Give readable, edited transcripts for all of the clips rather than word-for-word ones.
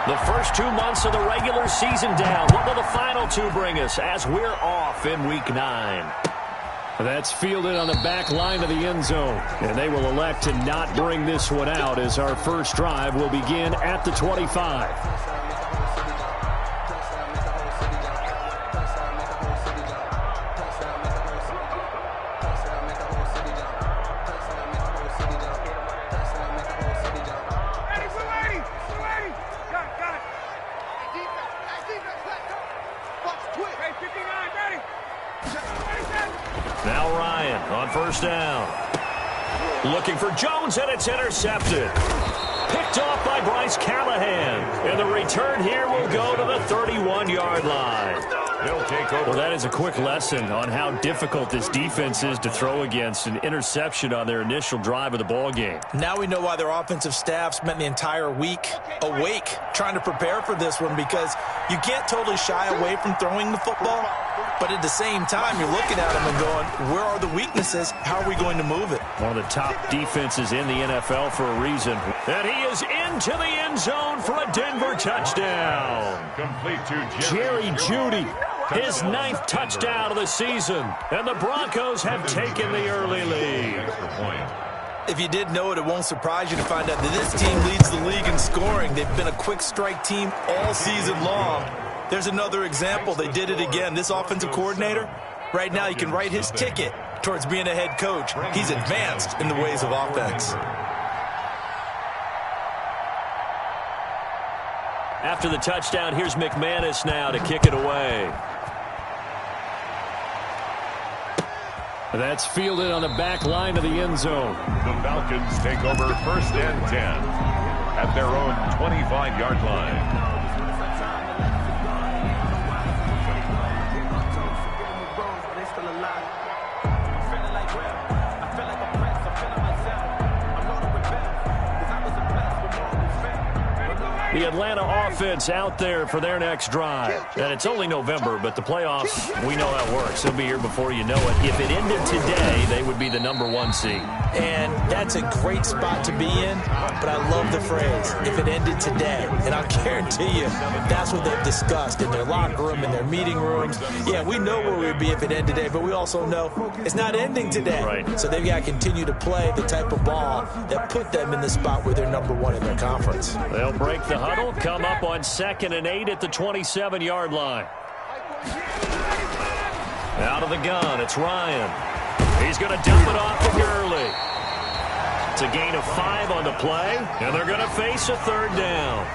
The first 2 months of the regular season down. What will the final two bring us as we're off in Week 9? That's fielded on the back line of the end zone. And they will elect to not bring this one out as our first drive will begin at the 25. Now Ryan on first down. Looking for Jones, and it's intercepted. Picked off by Bryce Callahan. And the return here will go to the 31-yard line. They'll take over. Well, that is a quick lesson on how difficult this defense is to throw against. An interception on their initial drive of the ball game. Now we know why their offensive staff spent the entire week awake trying to prepare for this one, because you can't totally shy away from throwing the football. But at the same time, you're looking at them and going, where are the weaknesses? How are we going to move it? One of the top defenses in the NFL for a reason. And he is into the end zone for a Denver touchdown. Complete to Jerry Jeudy, his 9th touchdown of the season. And the Broncos have taken the early lead. If you did know it, it won't surprise you to find out that this team leads the league in scoring. They've been a quick strike team all season long. There's another example. They did it again. This offensive coordinator, right now you can write his ticket towards being a head coach. He's advanced in the ways of offense. After the touchdown, here's McManus now to kick it away. That's fielded on the back line of the end zone. The Falcons take over first and 10 at their own 25-yard line. The Atlanta offense out there for their next drive. And it's only November, but the playoffs, we know how it works. They'll be here before you know it. If it ended today, they would be the #1 seed. And that's a great spot to be in, but I love the phrase, if it ended today. And I'll guarantee you, that's what they've discussed in their locker room, in their meeting rooms. Yeah, we know where we'd be if it ended today, but we also know it's not ending today. Right. So they've got to continue to play the type of ball that put them in the spot where they're #1 in their conference. They'll break the huddle, come up on 2nd and 8 at the 27-yard line. Out of the gun, it's Ryan. He's going to dump it off to Gurley. It's a gain of 5 on the play, and they're going to face a 3rd down.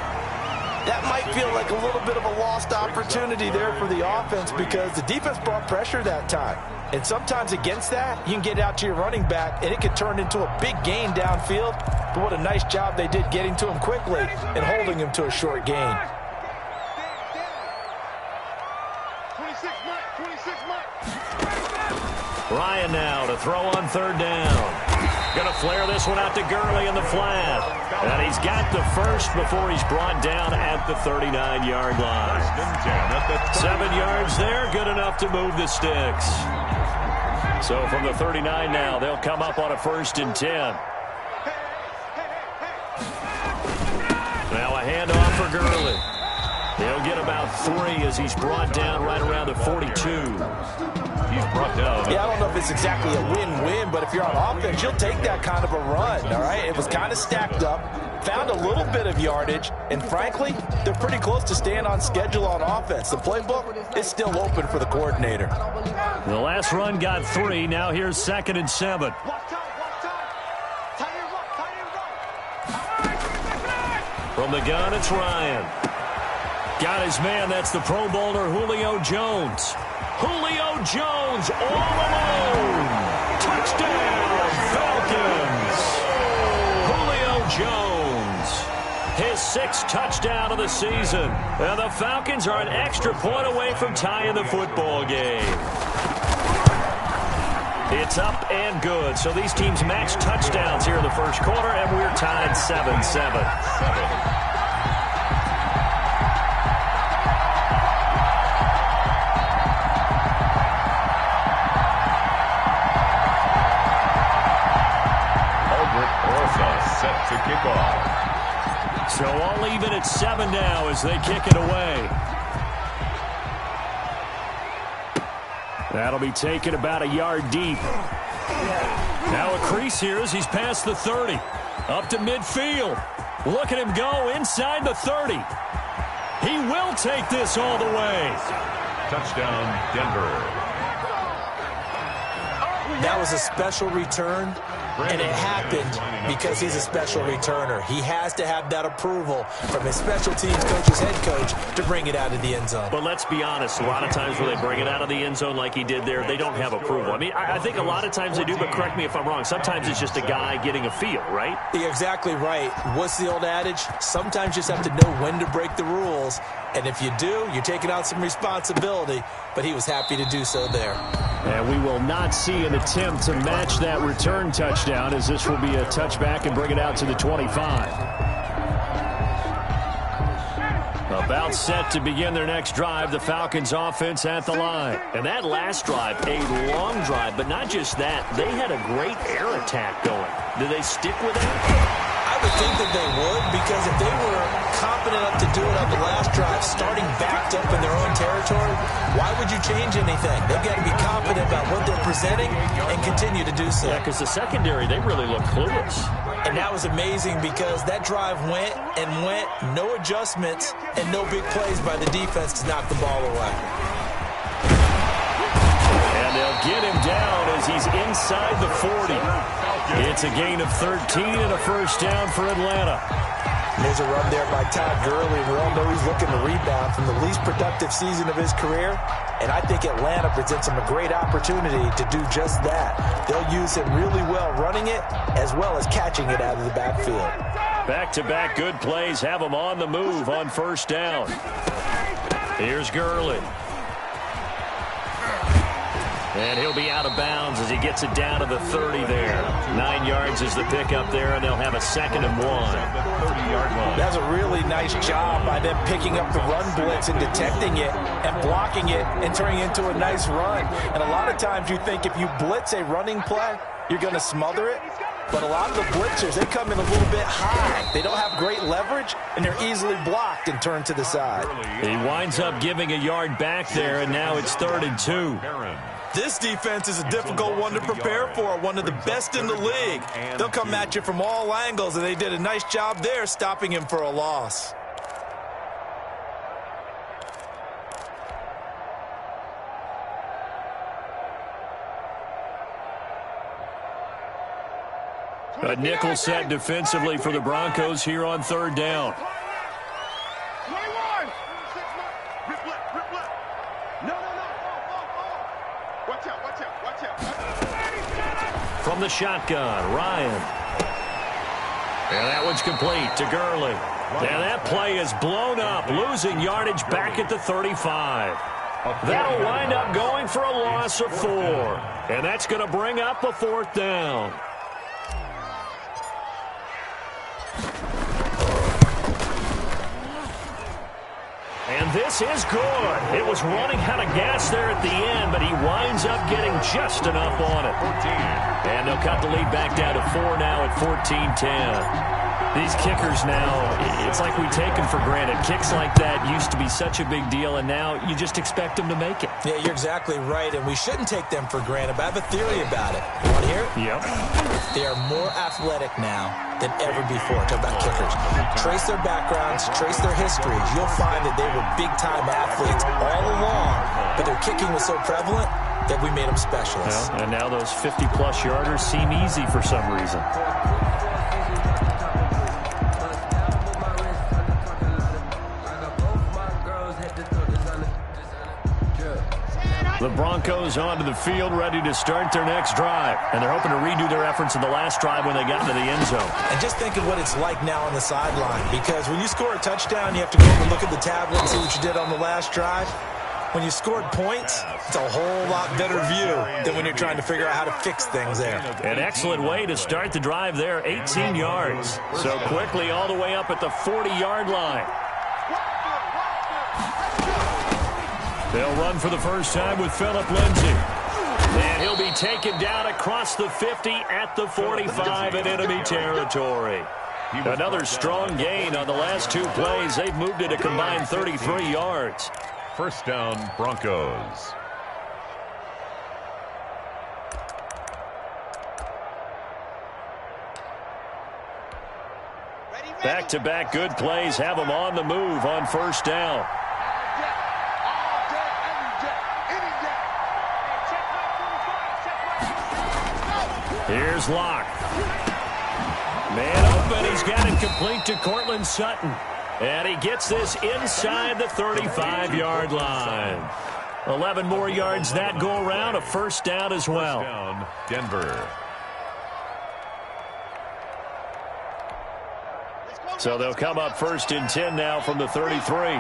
That might feel like a little bit of a lost opportunity there for the offense, because the defense brought pressure that time. And sometimes against that, you can get out to your running back, and it could turn into a big gain downfield. But what a nice job they did getting to him quickly and holding him to a short gain. Ryan now to throw on 3rd down. Going to flare this one out to Gurley in the flat. And he's got the first before he's brought down at the 39-yard line. 7 yards there, good enough to move the sticks. So from the 39 now, they'll come up on a 1st and 10. Now a handoff for Gurley. He'll get about 3 as he's brought down right around the 42. He's brought down. Yeah, I don't know if it's exactly a win-win, but if you're on offense, you'll take that kind of a run, all right? It was kind of stacked up, found a little bit of yardage, and frankly, they're pretty close to staying on schedule on offense. The playbook is still open for the coordinator. The last run got 3. Now here's 2nd and 7. From the gun, it's Ryan. Got his man. That's the Pro Bowler Julio Jones. Julio Jones all alone. Touchdown, Falcons. Julio Jones, his 6th touchdown of the season. And the Falcons are an extra point away from tying the football game. It's up and good. So these teams match touchdowns here in the first quarter, and we're tied 7-7. Set to kick off. So all even at 7 now as they kick it away. That'll be taken about a yard deep. Now a crease here as he's past the 30. Up to midfield. Look at him go inside the 30. He will take this all the way. Touchdown, Denver. That was a special return, and it happened because he's a special returner. He has to have that approval from his special teams coach's head coach to bring it out of the end zone. But let's be honest, a lot of times when they bring it out of the end zone like he did there, they don't have approval. I mean, I think a lot of times they do, but correct me if I'm wrong. Sometimes it's just a guy getting a feel, right? You're exactly right. What's the old adage? Sometimes you just have to know when to break the rules, and if you do, you're taking on some responsibility, but he was happy to do so there. And we will not see an attempt to match that return touchdown, as this will be a touchback and bring it out to the 25. About set to begin their next drive, the Falcons offense at the line. And that last drive, a long drive, but not just that. They had a great air attack going. Do they stick with it? I would think that they would, because if they were confident enough to do it on the last drive, starting backed up in their own territory, why would you change anything? They've got to be confident about what they're presenting and continue to do so. Yeah, because the secondary, they really look clueless. And that was amazing because that drive went and went, no adjustments and no big plays by the defense to knock the ball away. And they'll get him down as he's inside the 40. It's a gain of 13 and a first down for Atlanta. There's a run there by Todd Gurley. We all know he's looking to rebound from the least productive season of his career. And I think Atlanta presents him a great opportunity to do just that. They'll use him really well running it as well as catching it out of the backfield. Back-to-back good plays have him on the move on first down. Here's Gurley. And he'll be out of bounds as he gets it down to the 30 there. 9 yards is the pickup there, and they'll have a 2nd and 1. That's a really nice job by them picking up the run blitz and detecting it and blocking it and turning it into a nice run. And a lot of times you think if you blitz a running play, you're going to smother it. But a lot of the blitzers, they come in a little bit high. They don't have great leverage, and they're easily blocked and turned to the side. He winds up giving a yard back there, and now it's 3rd and 2. This defense is a difficult one to prepare for, one of the best in the league. They'll come at you from all angles, and they did a nice job there stopping him for a loss. A nickel set defensively for the Broncos here on 3rd down. From the shotgun, Ryan. And that one's complete to Gurley. And that play is blown up, losing yardage back at the 35. That'll wind up going for a loss of 4. And that's going to bring up a 4th down. And this is good. It was running out of gas there at the end, but he winds up getting just enough on it. And they'll cut the lead back down to 4 now at 14-10. These kickers now, it's like we take them for granted. Kicks like that used to be such a big deal, and now you just expect them to make it. Yeah, you're exactly right, and we shouldn't take them for granted, but I have a theory about it. You want to hear it? Yep. They are more athletic now than ever before. Talk about kickers. Trace their backgrounds, trace their histories. You'll find that they were big-time athletes all along, but their kicking was so prevalent that we made them specialists. Well, and now those 50-plus yarders seem easy for some reason. The Broncos onto the field, ready to start their next drive. And they're hoping to redo their efforts in the last drive when they got into the end zone. And just think of what it's like now on the sideline. Because when you score a touchdown, you have to go over and look at the tablet and see what you did on the last drive. When you scored points, it's a whole lot better view than when you're trying to figure out how to fix things there. An excellent way to start the drive there, 18 yards. So quickly all the way up at the 40-yard line. They'll run for the first time with Phillip Lindsay. And he'll be taken down across the 50 at the 45 in enemy territory. Another strong gain on the last 2 plays. They've moved it a combined 33 yards. First down, Broncos. Back-to-back good plays have them on the move on first down. Here's Locke. Man open. He's got it complete to Cortland Sutton. And he gets this inside the 35-yard line. 11 more yards that go around. A first down as well. First down, Denver. So they'll come up first and 10 now from the 33.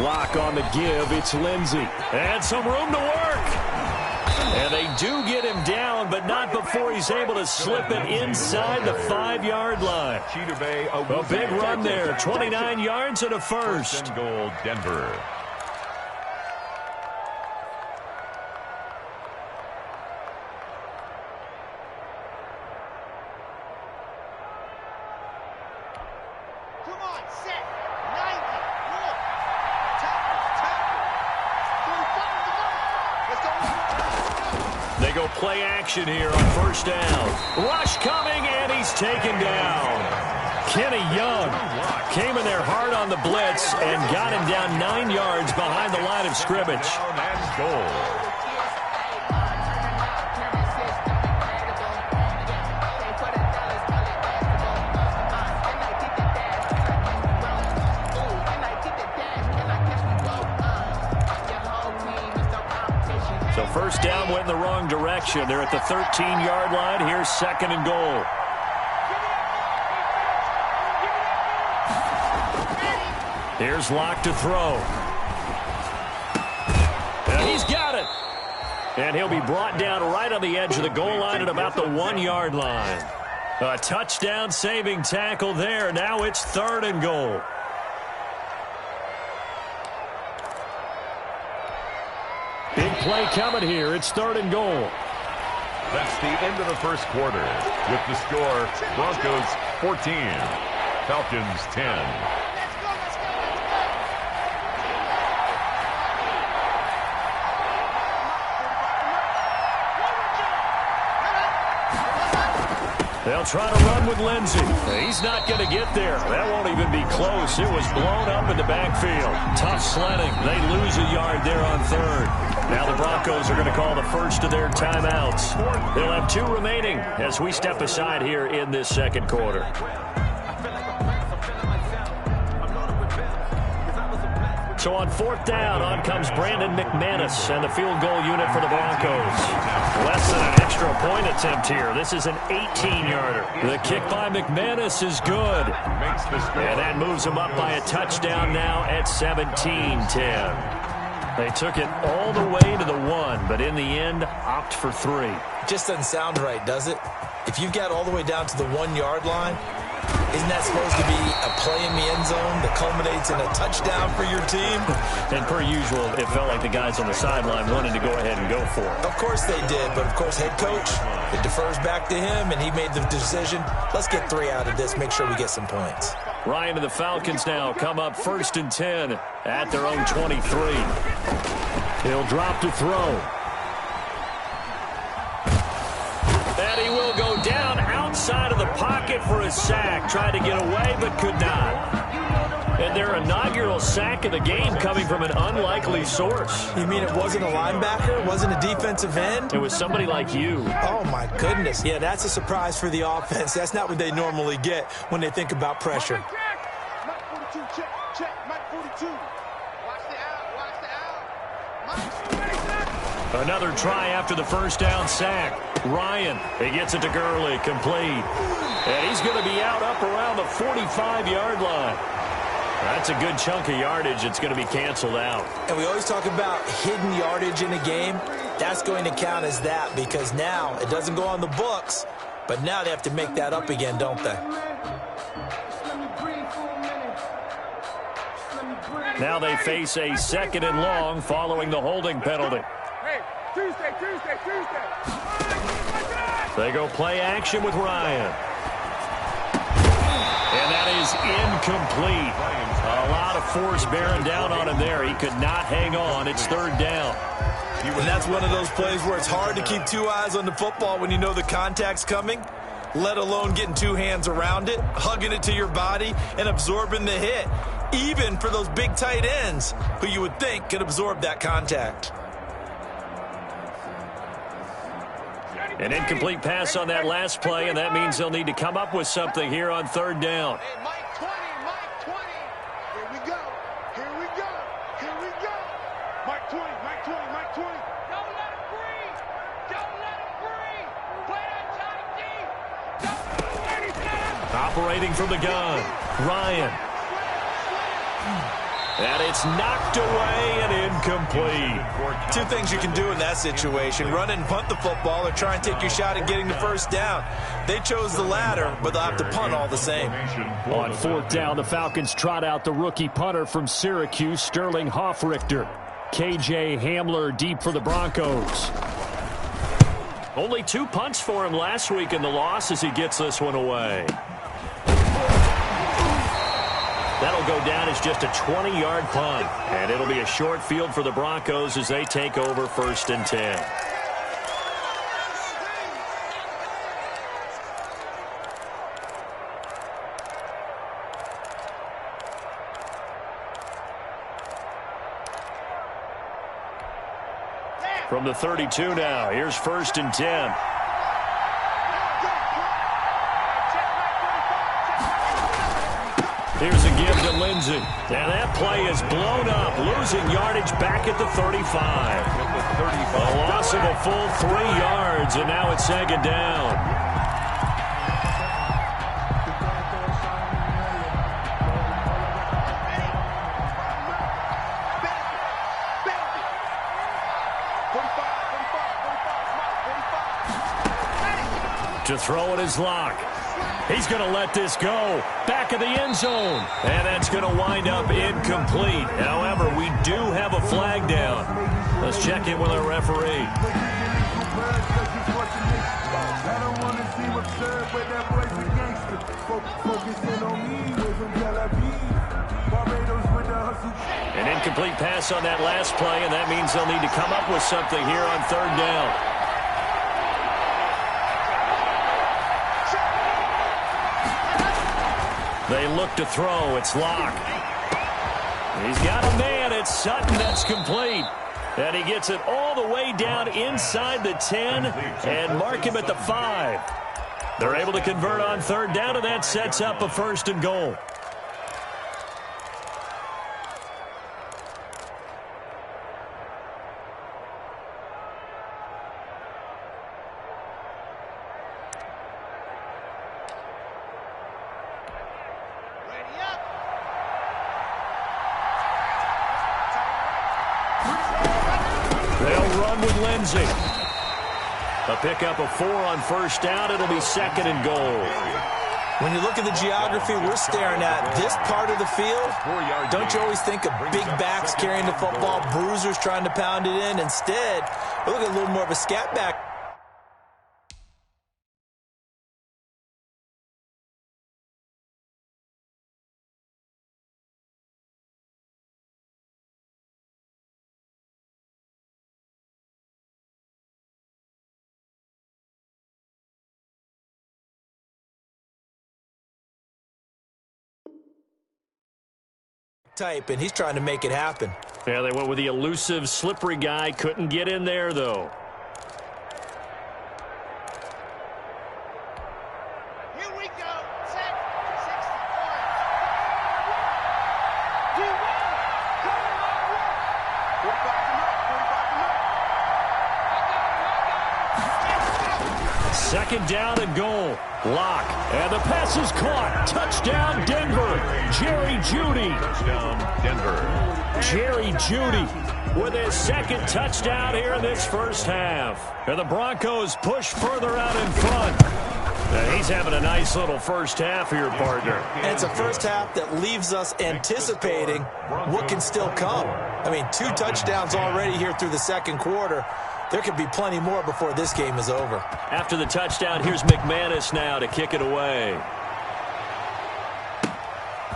Lock on the give. It's Lindsey. And some room to work. And they do get him down, but not before he's able to slip it inside the 5-yard line. A big run there. 29 yards and a first. First and goal, Denver. They go play action here on first down. Rush coming, and he's taken down. Kenny Young came in there hard on the blitz and got him down 9 yards behind the line of scrimmage. Down and goal. So first down went in the wrong direction. They're at the 13-yard line. Here's second and goal. Here's Locke to throw. And he's got it. And he'll be brought down right on the edge of the goal line at about the 1-yard line. A touchdown-saving tackle there. Now it's third and goal. Big play coming here. It's third and goal. That's the end of the first quarter. With the score, Broncos 14, Falcons 10. They'll try to run with Lindsey. He's not going to get there. That won't even be close. It was blown up in the backfield. Tough sledding. They lose a yard there on third. Now the Broncos are going to call the first of their timeouts. They'll have 2 remaining as we step aside here in this second quarter. So on fourth down, on comes Brandon McManus and the field goal unit for the Broncos. Less than an extra point attempt here. This is an 18-yarder. The kick by McManus is good. And that moves him up by a touchdown now at 17-10. They took it all the way to the 1, but in the end, opt for 3. Just doesn't sound right, does it? If you've got all the way down to the 1-yard line, isn't that supposed to be a play in the end zone that culminates in a touchdown for your team? And per usual, it felt like the guys on the sideline wanted to go ahead and go for it. Of course they did, but of course head coach, it defers back to him, and he made the decision. Let's get 3 out of this, make sure we get some points. Ryan and the Falcons now come up first and 10 at their own 23. He'll drop to throw. And he will go down outside of the pocket for a sack. Tried to get away, but could not. And their inaugural sack of the game coming from an unlikely source. You mean it wasn't a linebacker? It wasn't a defensive end? It was somebody like you. Oh, my goodness. Yeah, that's a surprise for the offense. That's not what they normally get when they think about pressure. Mike 42, check. Mike 42. Watch the out. Another try after the first down sack. Ryan, he gets it to Gurley, complete. And he's going to be out up around the 45-yard line. That's a good chunk of yardage. It's going to be canceled out. And we always talk about hidden yardage in a game. That's going to count as that because now it doesn't go on the books, but now they have to make that up again, don't they? Now they face a second and long following the holding penalty. Hey, Tuesday. They go play action with Ryan. And that is incomplete. A lot of force bearing down on him there. He could not hang on. It's third down. And that's one of those plays where it's hard to keep two eyes on the football when you know the contact's coming, let alone getting two hands around it, hugging it to your body, and absorbing the hit, even for those big tight ends who you would think could absorb that contact. An incomplete pass on that last play, and that means they'll need to come up with something here on third down. Hey, Mike 20, Mike 20. Here we go. Here we go. Here we go. Mike 20, Mike 20, Mike 20. Don't let him breathe. Don't let him breathe. Play that tight deep. Don't let him down. Operating from the gun, Ryan. And it's knocked away and incomplete. Two things you can do in that situation: run and punt the football, or try and take your shot at getting the first down. They chose the latter, but they'll have to punt all the same. On fourth down, the Falcons trot out the rookie punter from Syracuse, Sterling Hoffrichter. KJ Hamler deep for the Broncos. Only 2 punts for him last week in the loss as he gets this one away. That'll go down as just a 20-yard punt. And it'll be a short field for the Broncos as they take over 1st and 10. From the 32 now, here's 1st and 10. Here's a give to Lindsey. And that play is blown up, losing yardage back at the 35. A loss of a full 3 yards, and now it's 2nd down. To throw it is Locke. He's going to let this go. Back of the end zone. And that's going to wind up incomplete. However, we do have a flag down. Let's check in with our referee. An incomplete pass on that last play, and that means they'll need to come up with something here on 3rd down. They look to throw. It's Locke. He's got a man. It's Sutton. That's complete. And he gets it all the way down inside the 10 and mark him at the 5. They're able to convert on 3rd down, and that sets up a 1st and goal. A pickup of 4 on 1st down. It'll be 2nd and goal. When you look at the geography we're staring at, this part of the field, don't you always think of big backs carrying the football, bruisers trying to pound it in? Instead, we look at a little more of a scat back. Type, and he's trying to make it happen. Yeah, they went with the elusive, slippery guy. Couldn't get in there, though. Here we go. Set. 64. Second down and goal. Locke. And the pass is caught. Touchdown, Denver. Jerry Jeudy. Touchdown, Denver. Jerry Jeudy with his 2nd touchdown here in this 1st half. And the Broncos push further out in front. And he's having a nice little 1st half here, partner. And it's a 1st half that leaves us anticipating what can still come. I mean, 2 touchdowns already here through the 2nd quarter. There could be plenty more before this game is over. After the touchdown, here's McManus now to kick it away.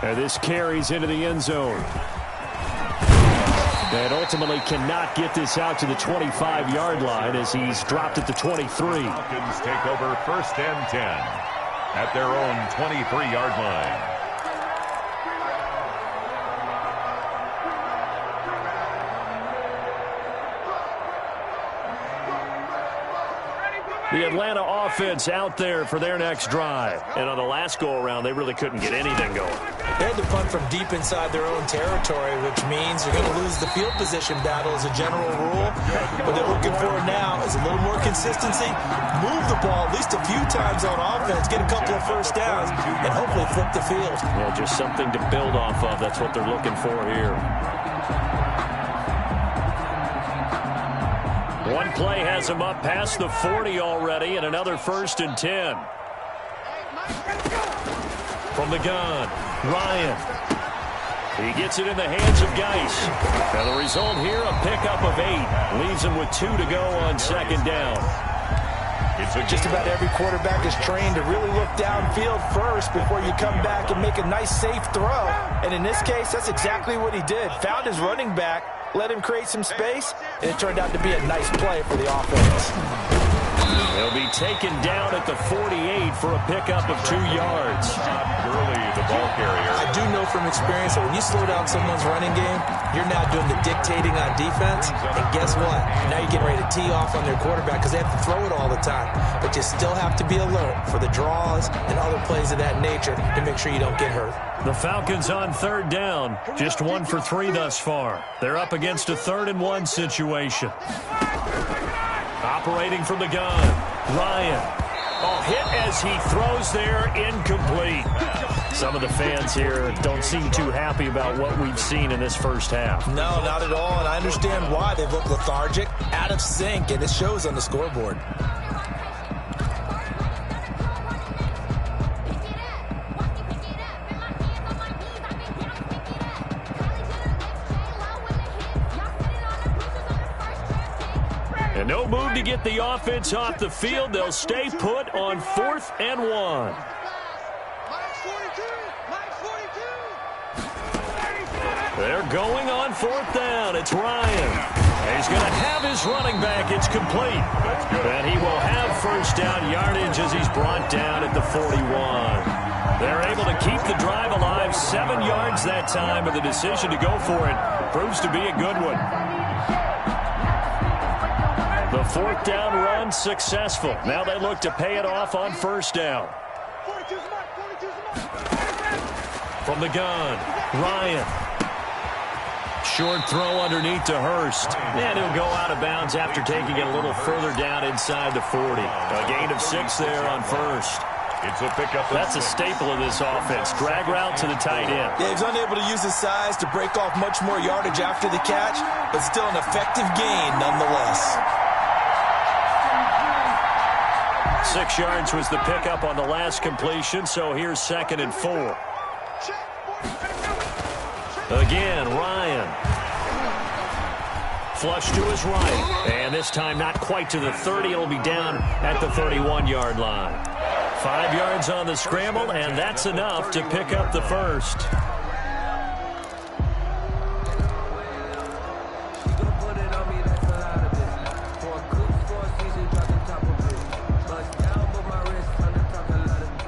And this carries into the end zone. And ultimately cannot get this out to the 25-yard line as he's dropped at the 23. Falcons take over 1st and 10 at their own 23-yard line. The Atlanta offense out there for their next drive. And on the last go-around, they really couldn't get anything going. They had to punt from deep inside their own territory, which means you're going to lose the field position battle as a general rule. What they're looking for now is a little more consistency, move the ball at least a few times on offense, get a couple of first downs, and hopefully flip the field. Yeah, just something to build off of. That's what they're looking for here. One play has him up past the 40 already, and another 1st and 10. From the gun, Ryan. He gets it in the hands of Geis. And the result here, a pickup of 8. Leaves him with 2 to go on 2nd down. Just about every quarterback is trained to really look downfield first before you come back and make a nice, safe throw. And in this case, that's exactly what he did. Found his running back, let him create some space, and it turned out to be a nice play for the offense. He'll be taken down at the 48 for a pickup of 2 yards. Gurley, the ball carrier. I do know from experience that when you slow down someone's running game, you're now doing the dictating on defense. And guess what? Now you're getting ready to tee off on their quarterback because they have to throw it all the time. But you still have to be alert for the draws and other plays of that nature to make sure you don't get hurt. The Falcons on 3rd down. Just 1 for 3 thus far. They're up against a 3rd and 1 situation. Operating from the gun, Ryan. Oh, hit as he throws there, incomplete. Some of the fans here don't seem too happy about what we've seen in this first half. No, not at all, and I understand why. They look lethargic, out of sync, and it shows on the scoreboard. And no move to get the offense off the field. They'll stay put on 4th and 1. They're going on 4th down. It's Ryan. He's going to have his running back. It's complete. And he will have 1st down yardage as he's brought down at the 41. They're able to keep the drive alive. 7 yards that time, and the decision to go for it proves to be a good one. The 4th down run successful. Now they look to pay it off on 1st down. From the gun, Ryan. Short throw underneath to Hurst. And he'll go out of bounds after taking it a little further down inside the 40. A gain of 6 there on 1st. It's a pickup. That's a staple of this offense. Drag route to the tight end. Yeah, he's unable to use his size to break off much more yardage after the catch, but still an effective gain nonetheless. 6 yards was the pickup on the last completion, so here's 2nd and 4. Again, Ryan. Flush to his right. And this time not quite to the 30. It'll be down at the 31-yard line. 5 yards on the scramble, and that's enough to pick up the 1st.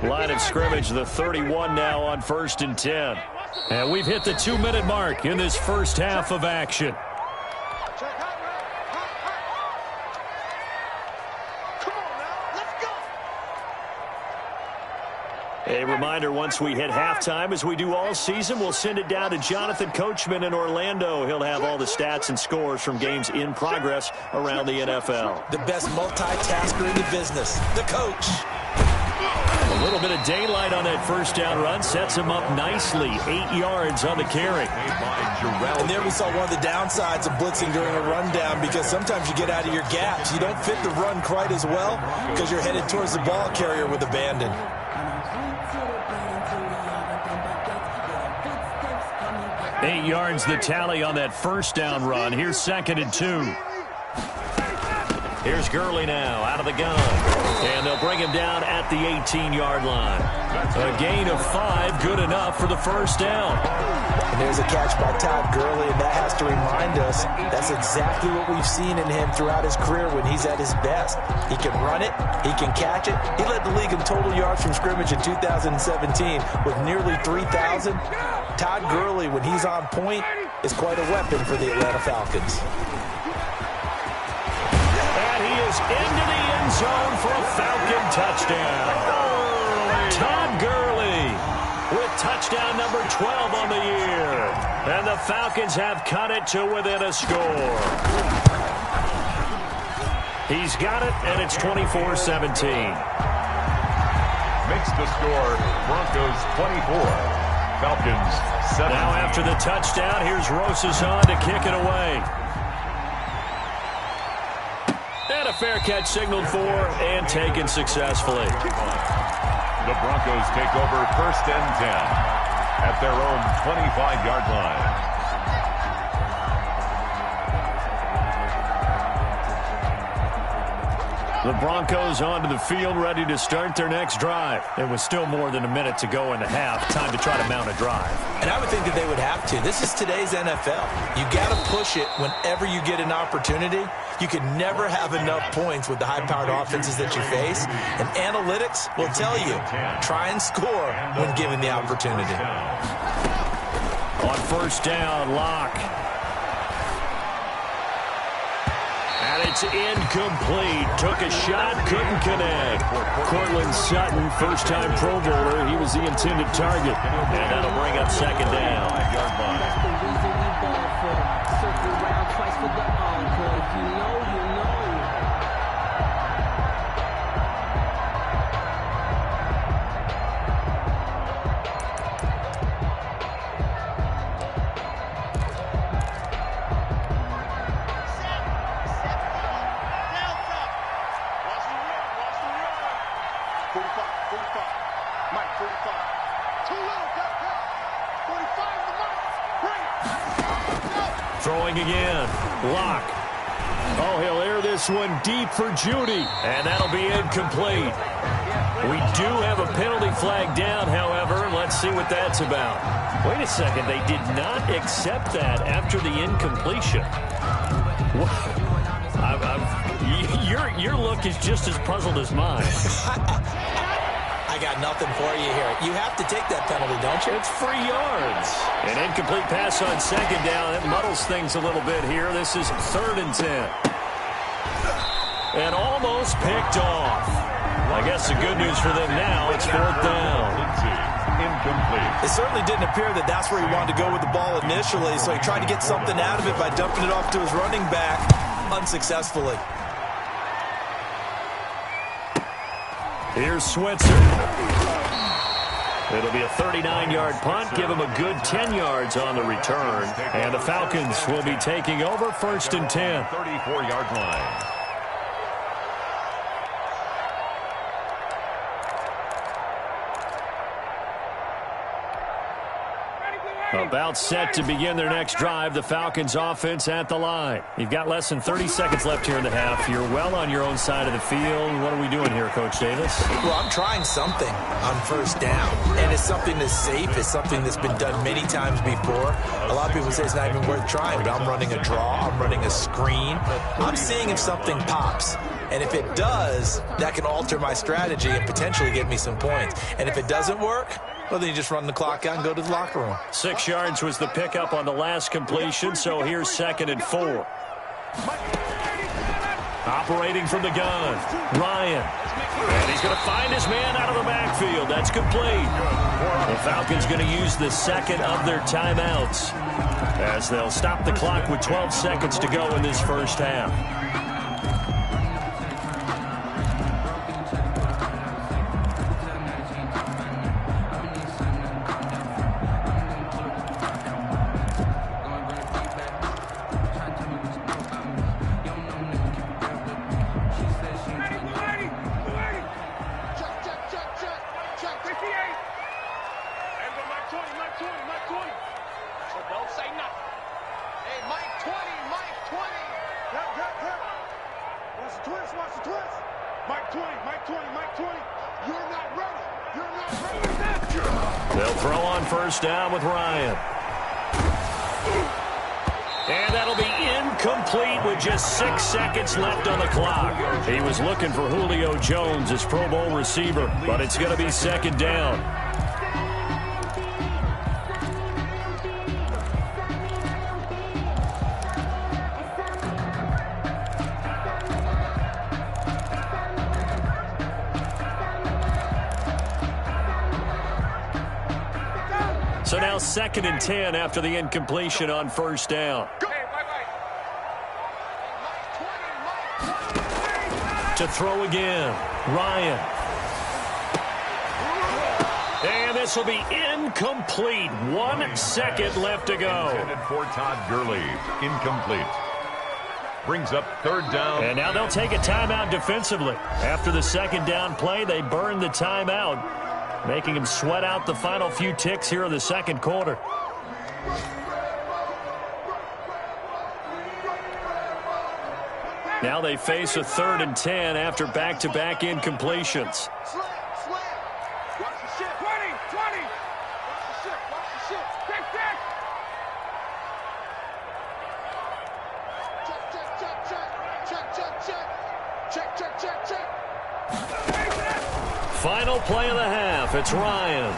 Line of scrimmage, the 31 now on 1st and 10. And we've hit the 2-minute mark in this first half of action. A reminder, once we hit halftime, as we do all season, we'll send it down to Jonathan Coachman in Orlando. He'll have all the stats and scores from games in progress around the NFL. The best multitasker in the business, the coach. A little bit of daylight on that 1st down run sets him up nicely. 8 yards on the carry. And there we saw one of the downsides of blitzing during a rundown, because sometimes you get out of your gaps. You don't fit the run quite as well because you're headed towards the ball carrier with abandon. 8 yards the tally on that 1st down run. Here's 2nd and 2. Here's Gurley now out of the gun. And they'll bring him down at the 18-yard line. A gain of 5, good enough for the first down. And there's a catch by Todd Gurley, and that has to remind us that's exactly what we've seen in him throughout his career when he's at his best. He can run it. He can catch it. He led the league in total yards from scrimmage in 2017 with nearly 3,000. Todd Gurley, when he's on point, is quite a weapon for the Atlanta Falcons. And he is into the end zone for a Falcon touchdown. Todd Gurley with touchdown number 12 on the year. And the Falcons have cut it to within a score. He's got it, and it's 24-17. Makes the score Broncos 24, Falcons 7. Now after the touchdown, here's Rosas on to kick it away. And a fair catch signaled for and taken successfully. The Broncos take over 1st and 10 at their own 25-yard line. The Broncos onto the field, ready to start their next drive. There was still more than a minute to go in the half. Time to try to mount a drive. And I would think that they would have to. This is today's NFL. You got to push it whenever you get an opportunity. You can never have enough points with the high-powered offenses that you face. And analytics will tell you, try and score when given the opportunity. On first down, Locke. And it's incomplete. Took a shot, couldn't connect. Cortland Sutton, first-time Pro Bowler. He was the intended target. And that'll bring up second down. That's the reason we ball for. Circle round twice for the encore. If you know, you know. Throwing again. Locke. Oh, he'll air this one deep for Judy. And that'll be incomplete. We do have a penalty flag down, however. Let's see what that's about. Wait a second. They did not accept that after the incompletion. Your look is just as puzzled as mine. I got nothing for you here. You have to take that penalty, don't you? It's 3 yards. An incomplete pass on second down. It muddles things a little bit here. This is 3rd and 10. And almost picked off. I guess the good news for them now, it's 4th down. Incomplete. It certainly didn't appear that that's where he wanted to go with the ball initially, so he tried to get something out of it by dumping it off to his running back unsuccessfully. Here's Switzer. It'll be a 39-yard punt. Give him a good 10 yards on the return. And the Falcons will be taking over 1st and 10. 34-yard line. About set to begin their next drive, the Falcons offense at the line. You've got less than 30 seconds left here in the half. You're well on your own side of the field. What are we doing here, Coach Davis? Well, I'm trying something on first down, and it's something that's safe. It's something that's been done many times before. A lot of people say it's not even worth trying, but I'm running a draw. I'm running a screen. I'm seeing if something pops. And if it does, that can alter my strategy and potentially get me some points. And if it doesn't work, well, then you just run the clock out and go to the locker room. 6 yards was the pickup on the last completion, so here's 2nd and 4. Operating from the gun, Ryan. And he's going to find his man out of the backfield. That's complete. The Falcons going to use the second of their timeouts as they'll stop the clock with 12 seconds to go in this first half. So don't say nothing. Hey, Mike 20, Mike 20. They'll throw on first down with Ryan. And that'll be incomplete with just 6 seconds left on the clock. He was looking for Julio Jones, his Pro Bowl receiver, but it's going to be second down. So now 2nd and 10 after the incompletion on first down. To throw again, Ryan. And this will be incomplete. 1 second left to go. Intended for Todd Gurley. Incomplete. Brings up 3rd down. And now they'll take a timeout defensively. After the 2nd down play, they burn the timeout, making him sweat out the final few ticks here in the 2nd quarter. Now they face a 3rd and 10 after back-to-back incompletions. Final play of the half. It's Ryan.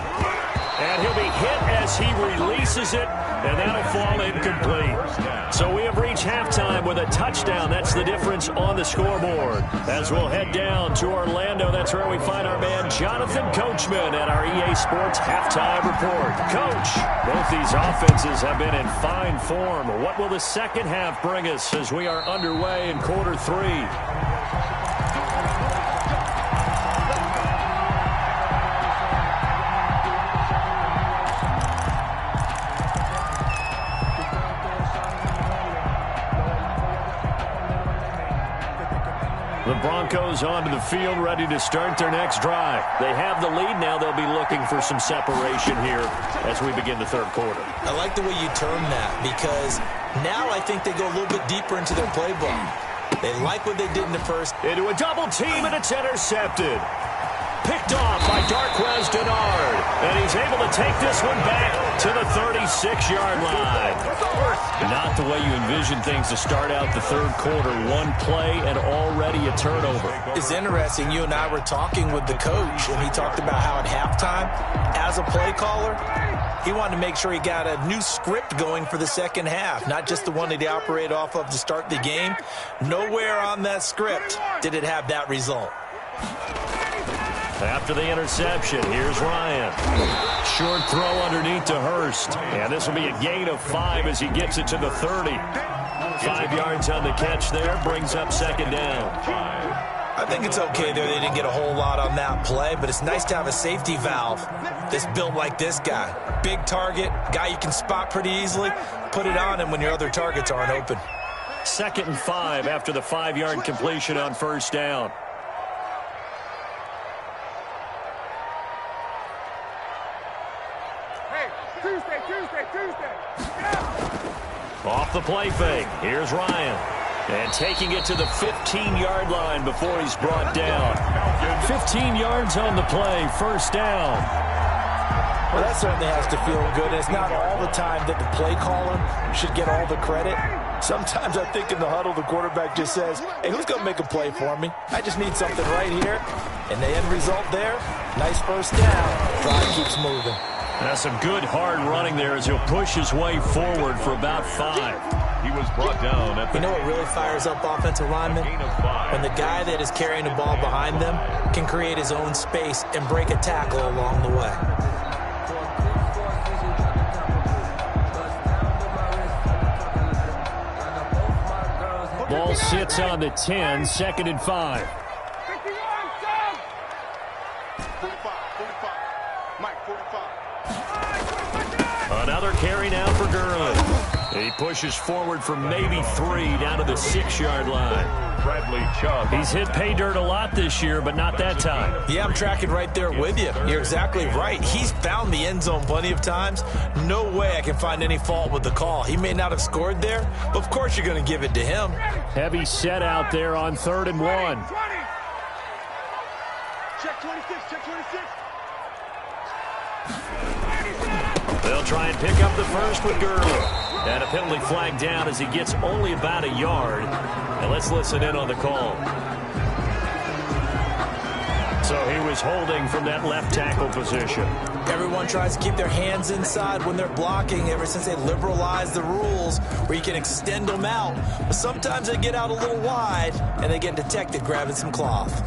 And he'll be hit as he releases it, and that'll fall incomplete. So we have reached halftime with a touchdown. That's the difference on the scoreboard. As we'll head down to Orlando, that's where we find our man Jonathan Coachman at our EA Sports Halftime Report. Coach, both these offenses have been in fine form. What will the second half bring us as we are underway in quarter 3? The Broncos onto the field, ready to start their next drive. They have the lead now. They'll be looking for some separation here as we begin the 3rd quarter. I like the way you term that, because now I think they go a little bit deeper into their playbook. They like what they did in the first. Into a double team, and it's intercepted. Picked off by Darquez Denard. And he's able to take this one back to the 36-yard line. Not the way you envision things to start out the 3rd quarter. 1 play and already a turnover. It's interesting. You and I were talking with the coach, and he talked about how at halftime, as a play caller, he wanted to make sure he got a new script going for the second half, not just the one that he operated off of to start the game. Nowhere on that script did it have that result. After the interception, here's Ryan. Short throw underneath to Hurst. And this will be a gain of 5 as he gets it to the 30. 5 yards on the catch there, brings up second down. I think it's okay there. They didn't get a whole lot on that play, but it's nice to have a safety valve that's built like this guy. Big target, guy you can spot pretty easily. Put it on him when your other targets aren't open. 2nd and 5 after the 5-yard completion on first down. Off the play fake. Here's Ryan. And taking it to the 15-yard line before he's brought down. 15 yards on the play. First down. Well, that certainly has to feel good. It's not all the time that the play caller should get all the credit. Sometimes I think in the huddle, the quarterback just says, hey, who's going to make a play for me? I just need something right here. And the end result there, nice first down. Drive keeps moving. That's some good hard running there as he'll push his way forward for about 5. He was brought down at the... You know what really fires up offensive linemen? When the guy that is carrying the ball behind them can create his own space and break a tackle along the way. Ball sits on the 10, 2nd and 5. Another carry now for Gurley. He pushes forward for maybe 3 down to the 6-yard line. Bradley Chubb. He's hit pay dirt a lot this year, but not that time. Yeah, I'm tracking right there with you. You're exactly right. He's found the end zone plenty of times. No way I can find any fault with the call. He may not have scored there, but of course you're going to give it to him. Heavy set out there on 3rd and 1. Check 26, check 26. They'll try and pick up the first with Gurley. And a penalty flag down as he gets only about a yard. And let's listen in on the call. So he was holding from that left tackle position. Everyone tries to keep their hands inside when they're blocking ever since they liberalized the rules where you can extend them out. But sometimes they get out a little wide and they get detected grabbing some cloth.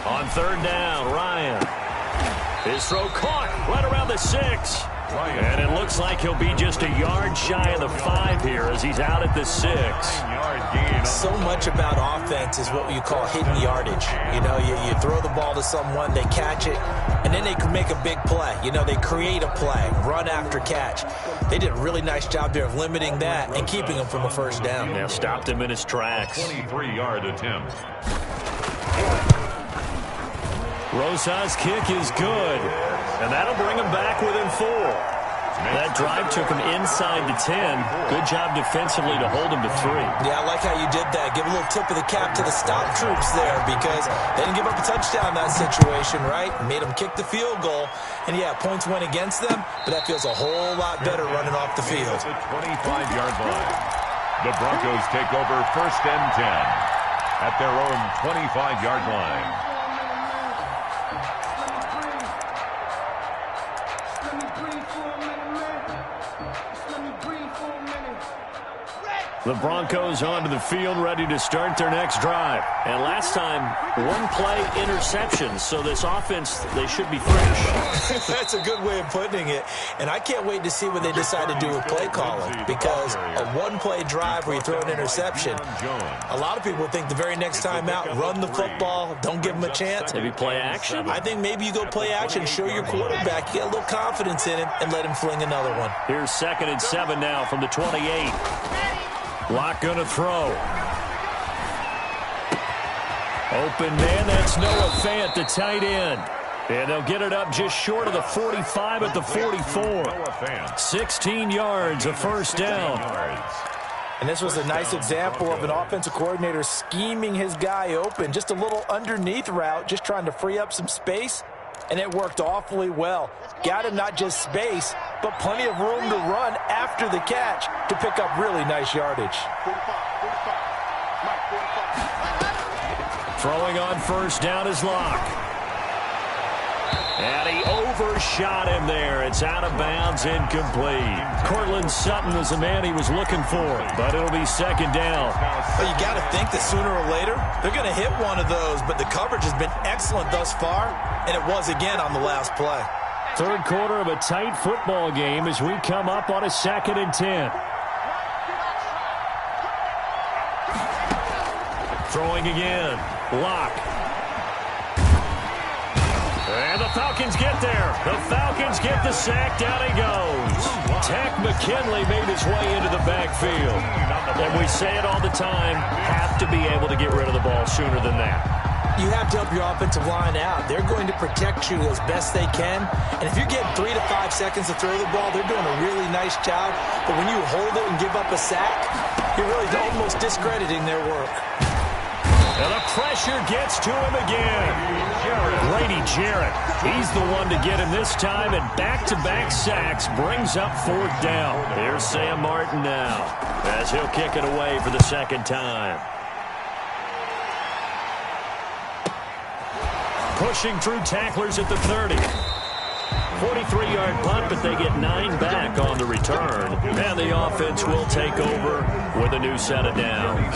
On third down, Ryan. His throw caught right around the 6. And it looks like he'll be just a yard shy of the 5 here as he's out at the 6. So much about offense is what you call hidden yardage. You know, you throw the ball to someone, they catch it, and then they can make a big play. You know, they create a play, run after catch. They did a really nice job there of limiting that and keeping him from a first down. Yeah, stopped him in his tracks. 23-yard attempt. Rosa's kick is good, and that'll bring him back within 4. That drive took him inside the 10. Good job defensively to hold him to 3. Yeah, I like how you did that. Give a little tip of the cap to the stop troops there because they didn't give up a touchdown in that situation, right? Made them kick the field goal. And, yeah, points went against them, but that feels a whole lot better running off the field. The 25-yard line. The Broncos take over first and 10 at their own 25-yard line. The Broncos onto the field, ready to start their next drive. And last time, one play interception. So this offense, they should be fresh. That's a good way of putting it. And I can't wait to see what they decide to do with play calling. Because a one-play drive where you throw an interception, a lot of people think the very next time out, run the football, don't give them a chance. Maybe play action? I think maybe you go play action, show your quarterback, you get a little confidence in him, and let him fling another one. Here's 2nd and 7 now from the 28. Lock gonna throw. Open man, that's Noah Fant, the tight end. And they'll get it up just short of the 45 at the 44. 16 yards, a first down. And this was a nice example of an offensive coordinator scheming his guy open. Just a little underneath route, just trying to free up some space. And it worked awfully well. Got him not just space, but plenty of room to run after the catch to pick up really nice yardage. Throwing on first down is Locke. And he overshot him there. It's out of bounds, incomplete. Cortland Sutton was the man he was looking for, but it'll be 2nd down. Well, you got to think that sooner or later, they're going to hit one of those, but the coverage has been excellent thus far, and it was again on the last play. Third quarter of a tight football game as we come up on a 2nd and 10. Throwing again. Locke. And the Falcons get there. The Falcons get the sack. Down he goes. Tack McKinley made his way into the backfield. And we say it all the time, have to be able to get rid of the ball sooner than that. You have to help your offensive line out. They're going to protect you as best they can. And if you're getting 3 to 5 seconds to throw the ball, they're doing a really nice job. But when you hold it and give up a sack, you're really almost discrediting their work. And the pressure gets to him again. Grady Jarrett, he's the one to get him this time, and back-to-back sacks brings up 4th down. Here's Sam Martin now as he'll kick it away for the 2nd time. Pushing through tacklers at the 30. 43-yard punt, but they get 9 back on the return. And the offense will take over with a new set of downs.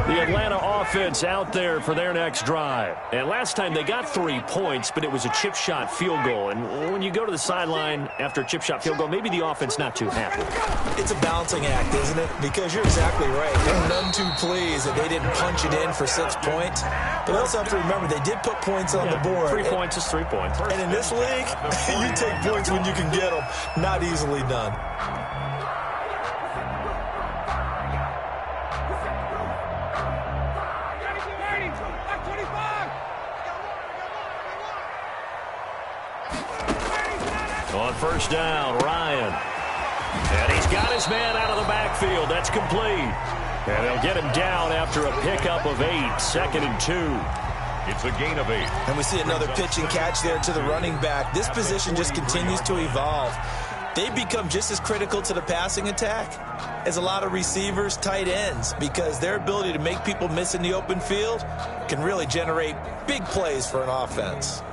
The Atlanta offense out there for their next drive. And last time they got 3 points, but it was a chip shot field goal. And when you go to the sideline after a chip shot field goal, maybe the offense not too happy. It's a balancing act, isn't it? Because you're exactly right. They're none too pleased that they didn't punch it in for 6 points. But they also have to remember they did put points on the board. 3 points is 3 points. And in this league, you take points when you can get them. Not easily done. On first down, Ryan. And he's got his man out of the backfield. That's complete. And they'll get him down after a pickup of 8, 2nd and 2. It's a gain of 8. And we see another pitch and catch there to the running back. This position just continues to evolve. They become just as critical to the passing attack as a lot of receivers, tight ends, because their ability to make people miss in the open field can really generate big plays for an offense.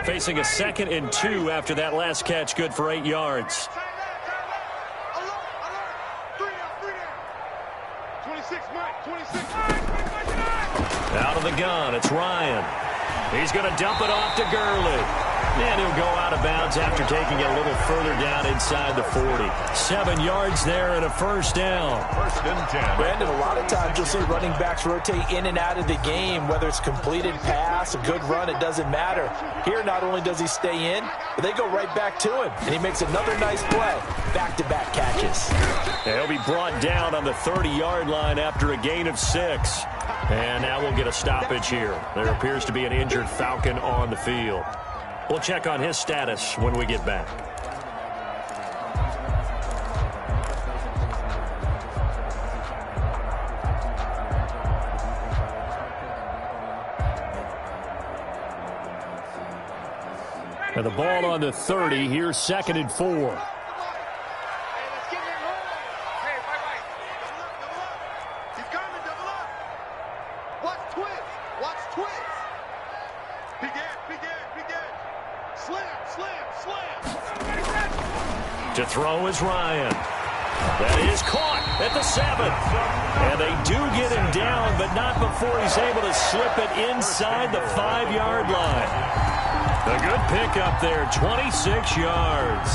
Facing a 2nd and 2 after that last catch, good for 8 yards. 26, Mike, 26. Out of the gun, it's Ryan. He's going to dump it off to Gurley. And he'll go out of bounds after taking it a little further down inside the 40. 7 yards there and a first down. First and 10. Brandon, a lot of times you'll see running backs rotate in and out of the game, whether it's completed pass, a good run, it doesn't matter. Here, not only does he stay in, but they go right back to him, and he makes another nice play. Back-to-back catches. And he'll be brought down on the 30-yard line after a gain of 6. And now we'll get a stoppage here. There appears to be an injured Falcon on the field. We'll check on his status when we get back. And the ball on the 30. Here's 2nd and 4. To throw is Ryan. That is caught at the 7th. And they do get him down, but not before he's able to slip it inside the 5-yard line. A good pickup there, 26 yards.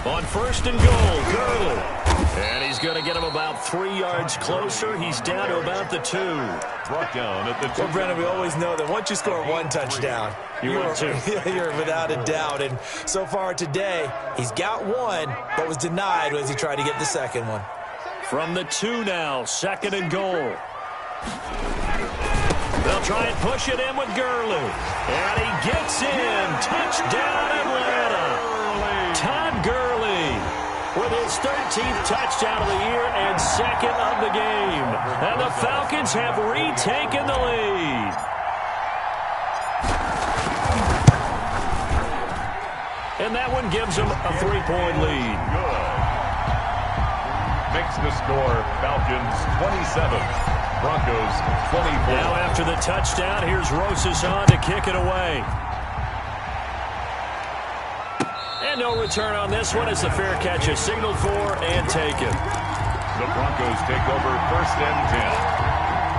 On first and goal, Gurley. And he's going to get him about 3 yards closer. He's down to about the 2. Brought down at the 2. Well, Brandon, we always know that once you score 1 touchdown, you're without a doubt. And so far today, he's got 1, but was denied as he tried to get the 2nd one. From the 2 now, 2nd and goal. They'll try and push it in with Gurley. And he gets in. Touchdown, Atlanta. Todd Gurley with his 13th touchdown of the year and 2nd of the game. And the Falcons have retaken the lead. And that one gives them a 3-point lead. Good. Makes the score Falcons 27, Broncos 24. Now after the touchdown, here's Rosas on to kick it away. And no return on this one as the fair catch is signaled for and taken. The Broncos take over first and 10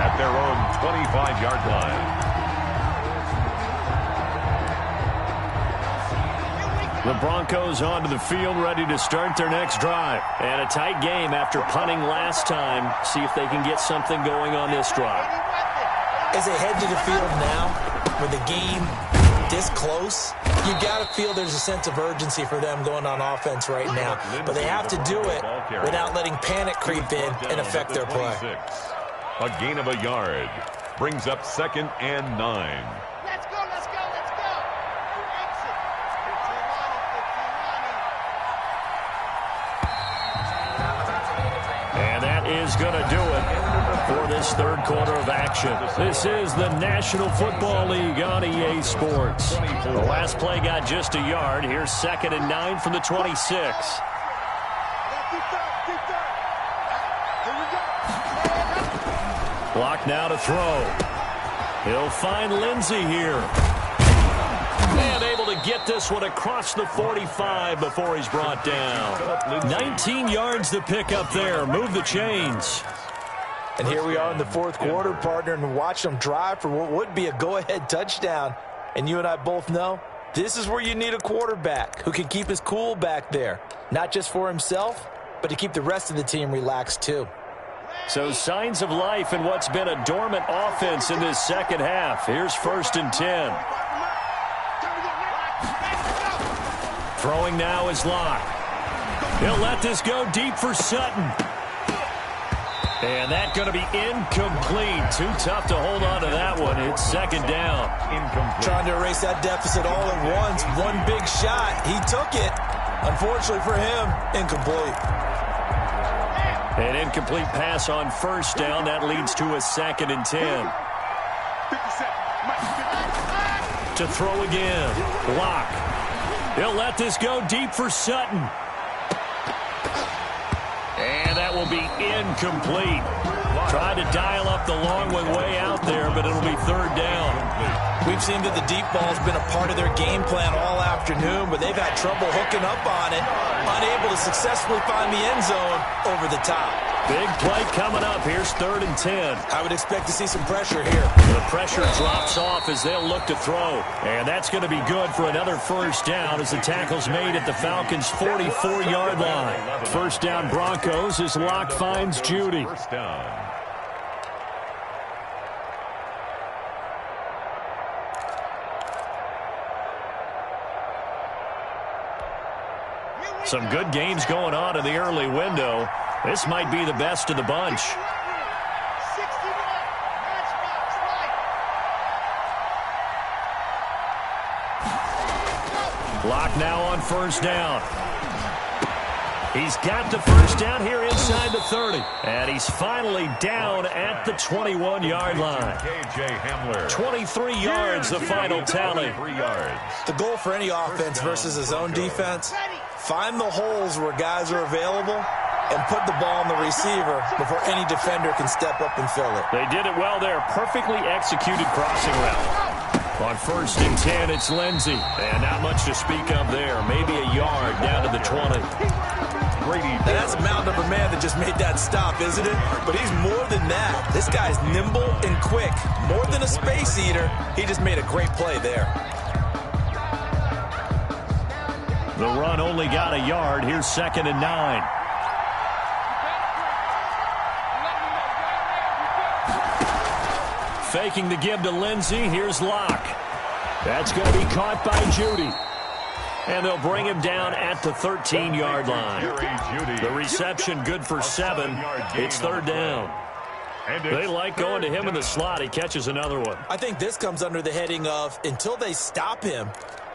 at their own 25-yard line. The Broncos onto the field ready to start their next drive. And a tight game after punting last time. See if they can get something going on this drive. As they head to the field now, with the game this close, you got to feel there's a sense of urgency for them going on offense right now. But they have to do it without letting panic creep in and affect their play. A gain of a yard brings up 2nd and 9. Let's go, let's go, let's go. Exit. 15-1, 15-1. And that is going to do it for this third quarter of action. This is the National Football League on EA Sports. The last play got just a yard. Here's 2nd and 9 from the 26. Block now to throw. He'll find Lindsey here. And able to get this one across the 45 before he's brought down. 19 yards to pick up there. Move the chains. And here we are in the fourth quarter, partner, and watch them drive for what would be a go-ahead touchdown. And you and I both know this is where you need a quarterback who can keep his cool back there. Not just for himself, but to keep the rest of the team relaxed too. So signs of life in what's been a dormant offense in this second half. Here's 1st and 10. Throwing now is Locke. He'll let this go deep for Sutton. And that's going to be incomplete. Too tough to hold on to that one. It's second down. Incomplete. Trying to erase that deficit all at once. One big shot. He took it. Unfortunately for him, incomplete. An incomplete pass on first down. That leads to a 2nd and 10. 57. To throw again. Locke. He'll let this go deep for Sutton. And that will be incomplete. Tried to dial up the long one way out there, but it'll be third down. We've seen that the deep ball's been a part of their game plan all afternoon, but they've had trouble hooking up on it, unable to successfully find the end zone over the top. Big play coming up. Here's 3rd and 10. I would expect to see some pressure here. The pressure drops off as they'll look to throw. And that's going to be good for another first down as the tackle's made at the Falcons' 44-yard line. First down Broncos as Locke finds Judy. First down. Some good games going on in the early window. This might be the best of the bunch. 61. Locke now on first down. He's got the first down here inside the 30. And he's finally down at the 21-yard line. KJ Hamler. 23 yards, the final tally. 3 yards. The goal for any offense versus his own defense, find the holes where guys are available and put the ball on the receiver before any defender can step up and fill it. They did it well there. Perfectly executed crossing route. On 1st and 10, it's Lindsey. And not much to speak of there. Maybe a yard down to the 20. Now that's a mountain of a man that just made that stop, isn't it? But he's more than that. This guy's nimble and quick. More than a space eater. He just made a great play there. The run only got a yard. Here's 2nd and 9. Faking the give to Lindsey. Here's Locke. That's going to be caught by Judy. And they'll bring him down at the 13-yard line. The reception good for 7. It's third down. They like going to him in the slot. He catches another one. I think this comes under the heading of until they stop him,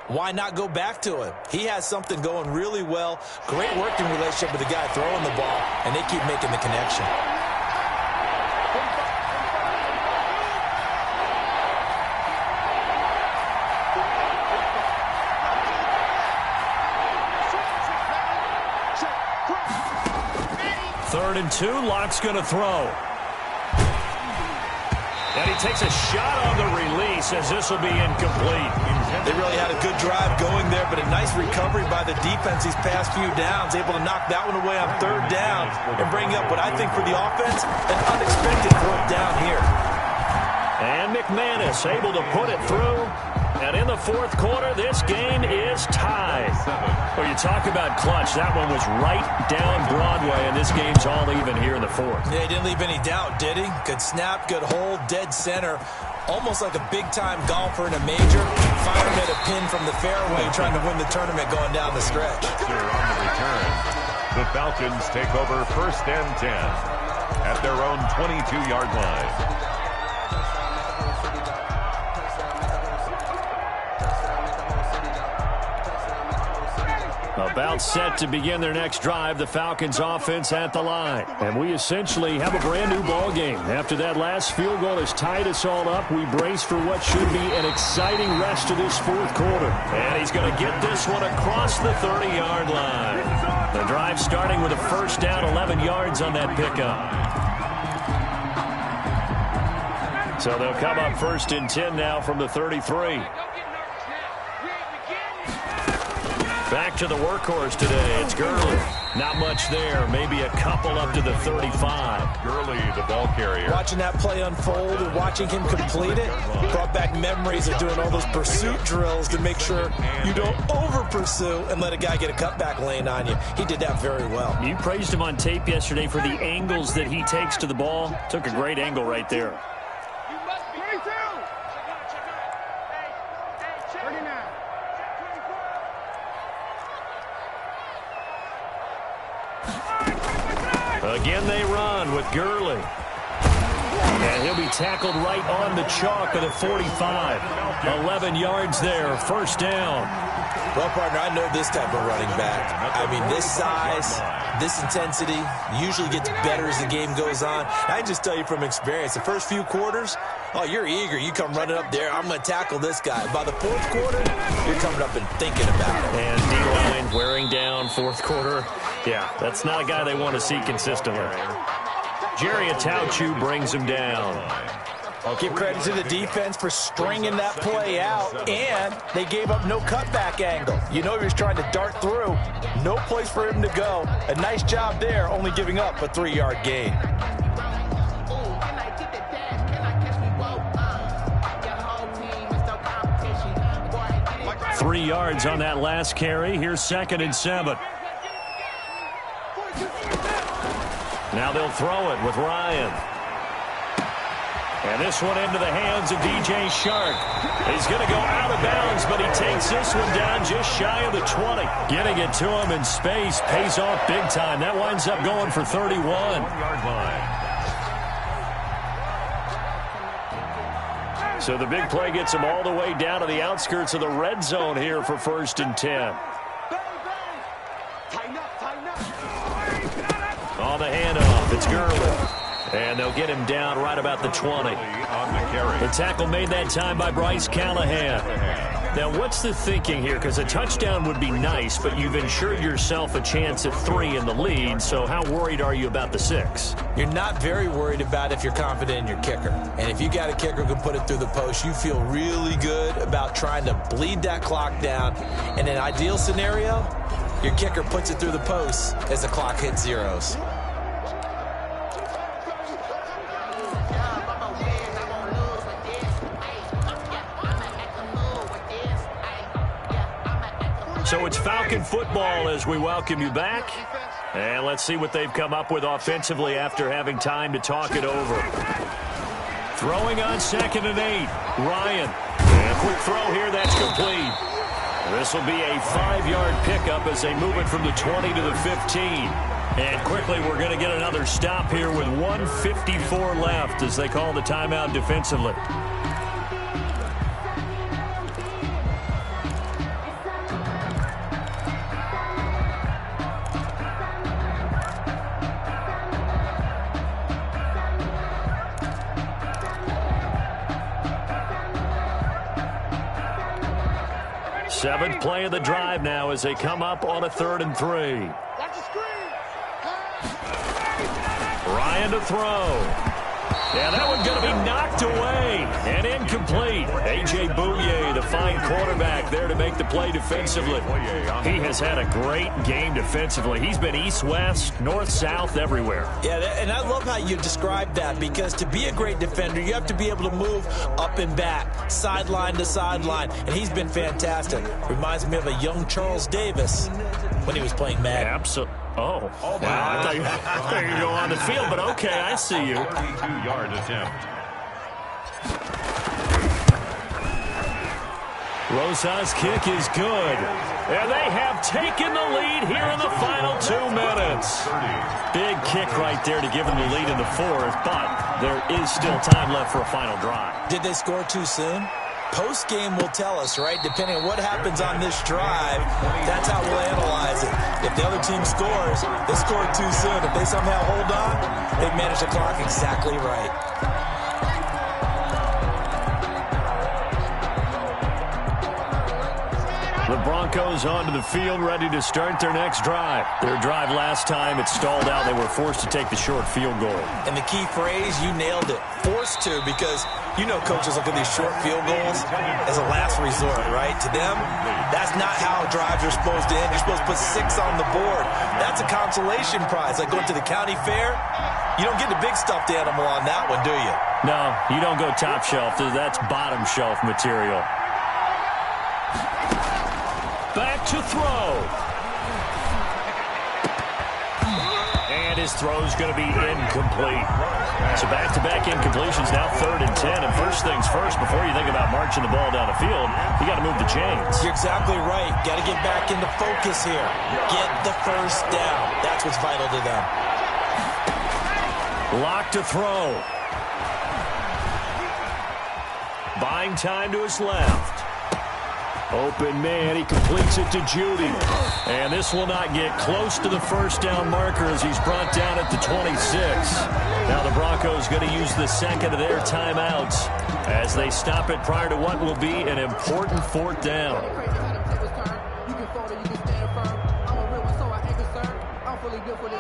why not go back to him? He has something going really well. Great working relationship with the guy throwing the ball, and they keep making the connection. Third and 2, Locke's going to throw. And he takes a shot on the release as this will be incomplete. They really had a good drive going there, but a nice recovery by the defense these past few downs, able to knock that one away on third down and bring up what I think for the offense, an unexpected 4th down here. And McManus able to put it through. And in the 4th quarter, this game is tied. Well, you talk about clutch. That one was right down Broadway, and this game's all even here in the 4th. Yeah, he didn't leave any doubt, did he? Good snap, good hold, dead center. Almost like a big-time golfer in a major. Firing at a pin from the fairway, trying to win the tournament going down the stretch. On the return, the Falcons take over 1st and 10 at their own 22-yard line. About set to begin their next drive, the Falcons offense at the line. And we essentially have a brand new ball game. After that last field goal has tied us all up, we brace for what should be an exciting rest of this 4th quarter. And he's going to get this one across the 30-yard line. The drive starting with a first down, 11 yards on that pickup. So they'll come up 1st and 10 now from the 33. Back to the workhorse today. It's Gurley. Not much there. Maybe a couple up to the 35. Gurley, the ball carrier. Watching that play unfold and watching him complete it brought back memories of doing all those pursuit drills to make sure you don't over-pursue and let a guy get a cutback lane on you. He did that very well. You praised him on tape yesterday for the angles that he takes to the ball. Took a great angle right there. Again they run with Gurley. And he'll be tackled right on the chalk at the 45. 11 yards there, first down. Well, partner, I know this type of running back. I mean, this size, this intensity usually gets better as the game goes on. I can just tell you from experience, the first few quarters, oh, you're eager. You come running up there, I'm going to tackle this guy. By the fourth quarter, you're coming up and thinking about it. And D-line wearing down fourth quarter. Yeah, that's not a guy they want to see consistently. Jerry Atauchu brings him down. I'll give credit to the defense for stringing that play out, and they gave up no cutback angle. You know he was trying to dart through. No place for him to go. A nice job there, only giving up a 3-yard gain. Three yards on that last carry. Here's 2nd and 7. Now they'll throw it with Ryan. And this one into the hands of DJ Shark. He's going to go out of bounds, but he takes this one down just shy of the 20. Getting it to him in space pays off big time. That winds up going for 31. 1-yard line. So the big play gets him all the way down to the outskirts of the red zone here for 1st and 10. On the handoff, it's Gurley. And they'll get him down right about the 20. The tackle made that time by Bryce Callahan. Now, what's the thinking here? Because a touchdown would be nice, but you've ensured yourself a chance at 3 in the lead, so how worried are you about the 6? You're not very worried about if you're confident in your kicker. And if you got a kicker who can put it through the post, you feel really good about trying to bleed that clock down. In an ideal scenario, your kicker puts it through the post as the clock hits zeros. So it's Falcon football as we welcome you back. And let's see what they've come up with offensively after having time to talk it over. Throwing on 2nd and 8. Ryan. And a quick throw here, that's complete. This will be a 5-yard pickup as they move it from the 20 to the 15. And quickly, we're going to get another stop here with 1:54 left as they call the timeout defensively. Seventh play of the drive now as they come up on a 3rd and 3. Ryan to throw. Yeah, that one's going to be knocked away and incomplete. A.J. Bouye, the fine quarterback, there to make the play defensively. He has had a great game defensively. He's been east-west, north-south, everywhere. Yeah, and I love how you described that, because to be a great defender, you have to be able to move up and back, sideline to sideline, and he's been fantastic. Reminds me of a young Charles Davis when he was playing Madden. Absolutely. Oh, wow. I thought you were going to go on the field, but okay, I see you. 32-yard attempt. Rosas' kick is good. And they have taken the lead here in the final 2 minutes. Big kick right there to give them the lead in the 4th, but there is still time left for a final drive. Did they score too soon? Post-game will tell us, right? Depending on what happens on this drive, that's how we'll analyze it. If the other team scores, they scored too soon. If they somehow hold on, they've managed the clock exactly right. The Broncos onto the field, ready to start their next drive. Their drive last time, it stalled out. They were forced to take the short field goal. And the key phrase, you nailed it. Forced to, because you know coaches look at these short field goals as a last resort, right? To them, that's not how drives are supposed to end. You're supposed to put 6 on the board. That's a consolation prize. Like going to the county fair, you don't get the big stuffed animal on that one, do you? No, you don't go top shelf. That's bottom shelf material. Back to throw. And his throw's going to be incomplete. So back-to-back incompletions, now 3rd and 10. And first things first, before you think about marching the ball down the field, you got to move the chains. You're exactly right. Got to get back into focus here. Get the first down. That's what's vital to them. Lock to throw. Buying time to his left. Open man, he completes it to Judy. And this will not get close to the first down marker as he's brought down at the 26. Now the Broncos going to use the second of their timeouts as they stop it prior to what will be an important fourth down.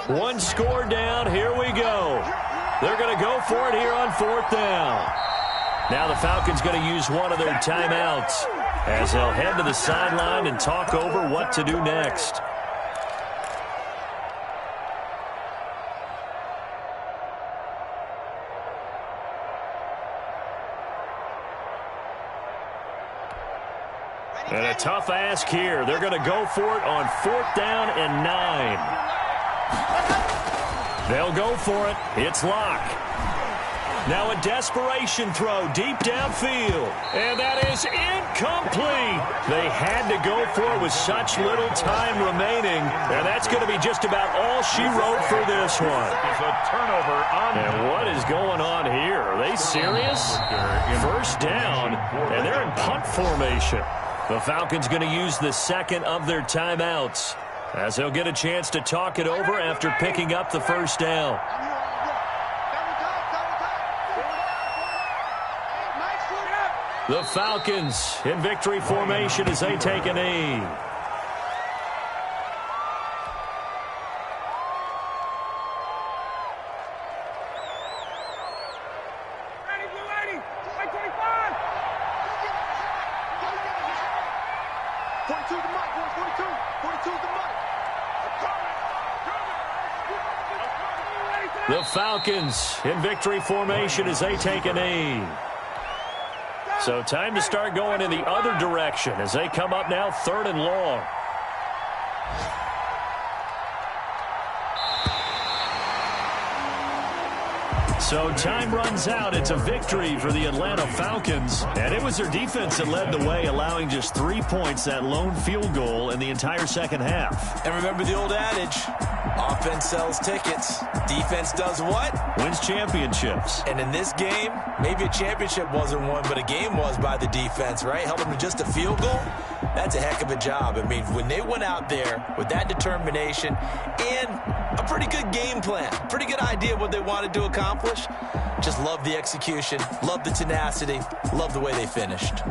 One score down, here we go. They're going to go for it here on fourth down. Now the Falcons going to use one of their timeouts as they'll head to the sideline and talk over what to do next. And a tough ask here. They're going to go for it on fourth down and 9. They'll go for it. It's Locke. Now a desperation throw deep downfield. And that is incomplete. They had to go for it with such little time remaining. And that's going to be just about all she wrote for this one. It's a turnover on. And what is going on here? Are they serious? First down, and they're in punt formation. The Falcons going to use the second of their timeouts as they'll get a chance to talk it over after picking up the first down. The Falcons in victory formation as they take a knee. The Falcons in victory formation as they take a knee. So time to start going in the other direction as they come up now third and long. So time runs out. It's a victory for the Atlanta Falcons. And it was their defense that led the way, allowing just 3 points, that lone field goal in the entire second half. And remember the old adage, offense sells tickets. Defense does what? Wins championships. And in this game, maybe a championship wasn't won, but a game was by the defense, right? Held them to just a field goal. That's a heck of a job. I mean, when they went out there with that determination and a pretty good game plan, pretty good idea what they wanted to accomplish, just love the execution, love the tenacity, love the way they finished.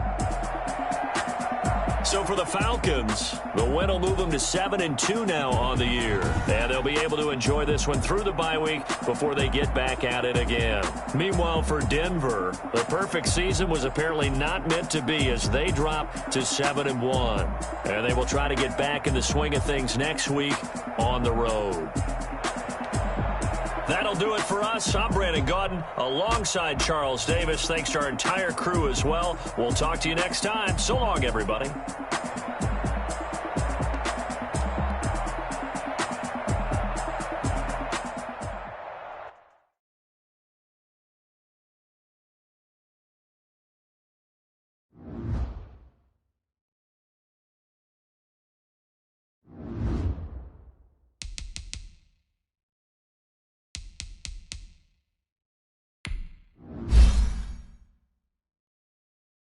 So for the Falcons, the win will move them to 7-2 now on the year. And they'll be able to enjoy this one through the bye week before they get back at it again. Meanwhile, for Denver, the perfect season was apparently not meant to be as they drop to 7-1. And they will try to get back in the swing of things next week on the road. That'll do it for us. I'm Brandon Gaudin alongside Charles Davis. Thanks to our entire crew as well. We'll talk to you next time. So long, everybody.